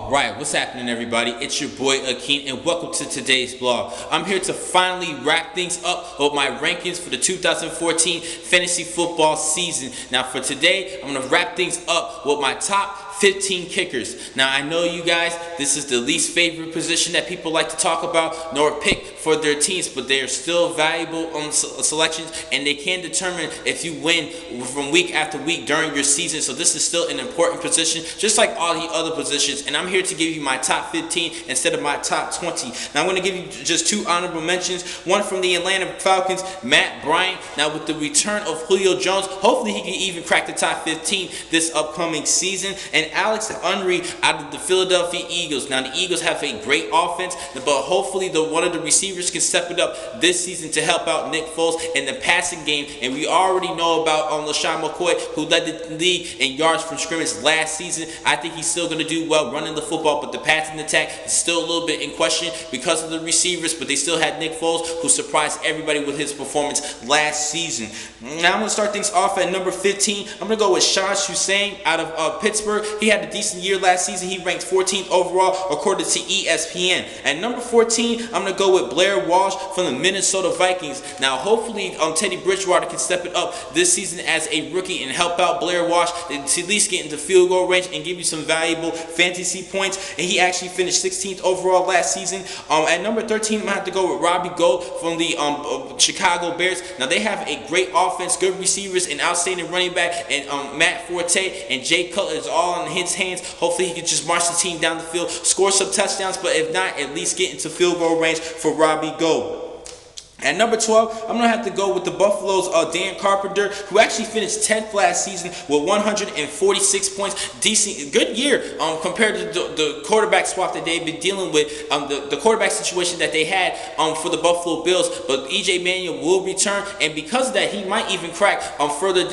Alright, what's happening everybody? It's your boy Akeem and welcome to today's vlog. I'm here to finally wrap things up with my rankings for the 2014 fantasy football season. Now for today, I'm going to wrap things up with my top 15 kickers. Now I know you guys, this is the least favorite position that people like to talk about nor pick for their teams, but they are still valuable selections and they can determine if you win from week after week during your season. So this is still an important position, just like all the other positions. And I'm here to give you my top 15 instead of my top 20. Now I'm going to give you just two honorable mentions. One from the Atlanta Falcons, Matt Bryant. Now with the return of Julio Jones, hopefully he can even crack the top 15 this upcoming season. And Alex Unry out of the Philadelphia Eagles. Now the Eagles have a great offense, but hopefully one of the receivers can step it up this season to help out Nick Foles in the passing game. And we already know about LaShawn McCoy, who led the league in yards from scrimmage last season. I think he's still going to do well running the football, but the passing attack is still a little bit in question because of the receivers, but they still had Nick Foles, who surprised everybody with his performance last season. Now I'm going to start things off at number 15. I'm going to go with Sean Hussein out of Pittsburgh. He had a decent year last season. He ranked 14th overall according to ESPN. At number 14, I'm going to go with Blair Walsh from the Minnesota Vikings. Now hopefully Teddy Bridgewater can step it up this season as a rookie and help out Blair Walsh to at least get into field goal range and give you some valuable fantasy points. And he actually finished 16th overall last season. At number 13, I'm going to have to go with Robbie Gould from the Chicago Bears. Now they have a great offense, good receivers, and outstanding running back, and Matt Forte and Jay Cutler is all in his hands. Hopefully he can just march the team down the field, score some touchdowns, but if not, at least get into field goal range for Robbie Gould. At number 12, I'm going to have to go with the Buffalo's Dan Carpenter, who actually finished 10th last season with 146 points. Decent, good year compared to the quarterback swap that they've been dealing with, the quarterback situation that they had for the Buffalo Bills. But E.J. Manuel will return, and because of that, he might even crack further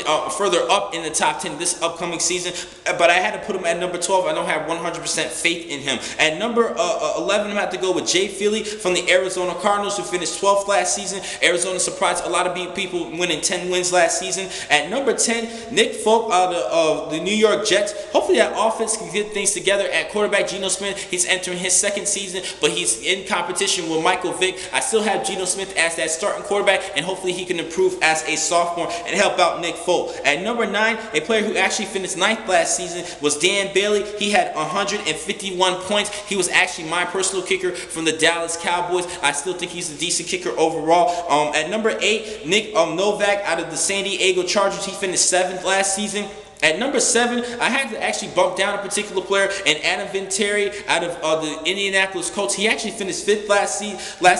up in the top 10 this upcoming season. But I had to put him at number 12. I don't have 100% faith in him. At number 11, I'm going to have to go with Jay Feely from the Arizona Cardinals, who finished 12th last season. Arizona surprised a lot of people winning 10 wins last season. At number 10, Nick Folk out of the New York Jets. Hopefully that offense can get things together. At quarterback, Geno Smith, he's entering his second season, but he's in competition with Michael Vick. I still have Geno Smith as that starting quarterback, and hopefully he can improve as a sophomore and help out Nick Folk. At number 9, a player who actually finished 9th last season was Dan Bailey. He had 151 points. He was actually my personal kicker from the Dallas Cowboys. I still think he's a decent kicker overall. At number 8, Nick Novak out of the San Diego Chargers. He finished 7th last season. At number 7, I had to actually bump down a particular player, and Adam Vinatieri out of the Indianapolis Colts. He actually finished 5th last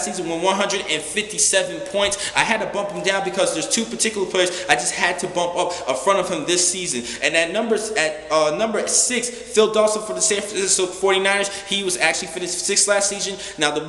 season with 157 points. I had to bump him down because there's two particular players I just had to bump up in front of him this season. And at number 6, Phil Dawson for the San Francisco 49ers. He was actually finished 6th last season. Now the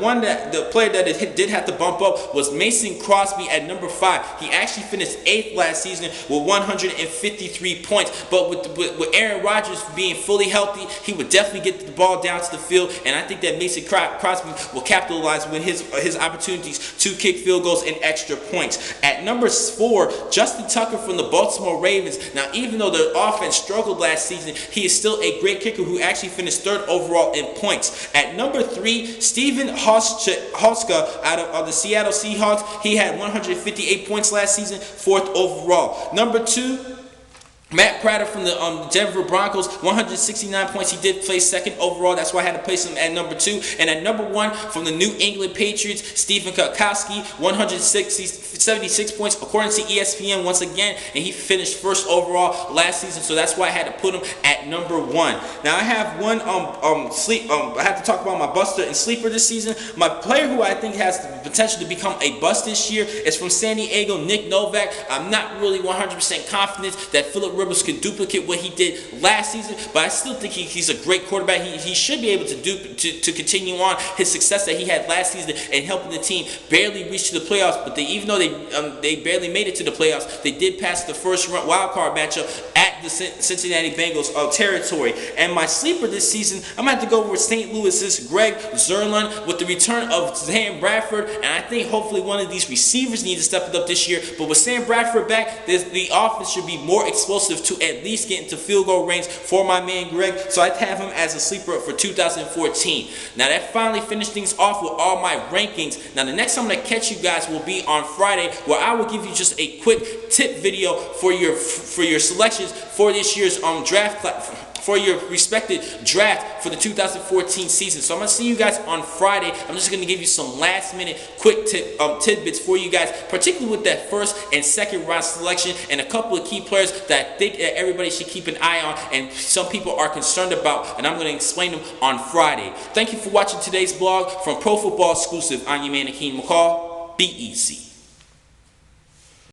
player that did have to bump up was Mason Crosby at number 5. He actually finished 8th last season with 153 points. But with Aaron Rodgers being fully healthy, he would definitely get the ball down to the field, and I think that Mason Crosby will capitalize with his opportunities to kick field goals and extra points. At number 4, Justin Tucker from the Baltimore Ravens. Now, even though the offense struggled last season, he is still a great kicker who actually finished 3rd overall in points. At number 3, Stephen Hauschka out of the Seattle Seahawks. He had 158 points last season, 4th overall. Number 2, Matt Prater from the Denver Broncos, 169 points. He did place 2nd overall. That's why I had to place him at number 2. And at number 1, from the New England Patriots, Stephen Kwiatkowski, 176 points according to ESPN once again. And he finished 1st overall last season. So that's why I had to put him at number 1. Now I have one I have to talk about my buster and sleeper this season. My player who I think has the potential to become a bust this year is from San Diego, Nick Novak. I'm not really 100% confident that Philip Rivers can duplicate what he did last season, but I still think he's a great quarterback. He should be able to continue on his success that he had last season and helping the team barely reach to the playoffs. But even though they barely made it to the playoffs, they did pass the first wild card matchup at the Cincinnati Bengals territory. And my sleeper this season, I'm going to have to go with St. Louis's Greg Zuerlein with the return of Sam Bradford. And I think hopefully one of these receivers needs to step it up this year. But with Sam Bradford back, the offense should be more explosive explosive to at least get into field goal range for my man Greg. So I have him as a sleeper for 2014. Now that finally finished things off with all my rankings. Now the next time I'm going to catch you guys will be on Friday, where I will give you just a quick tip video for your selections for this year's draft class, for your respected draft for the 2014 season. So I'm going to see you guys on Friday. I'm just going to give you some last minute quick tidbits for you guys, particularly with that first and second round selection and a couple of key players that I think that everybody should keep an eye on and some people are concerned about, and I'm going to explain them on Friday. Thank you for watching today's blog from Pro Football Exclusive. I'm your man Akeem McCall. Be easy.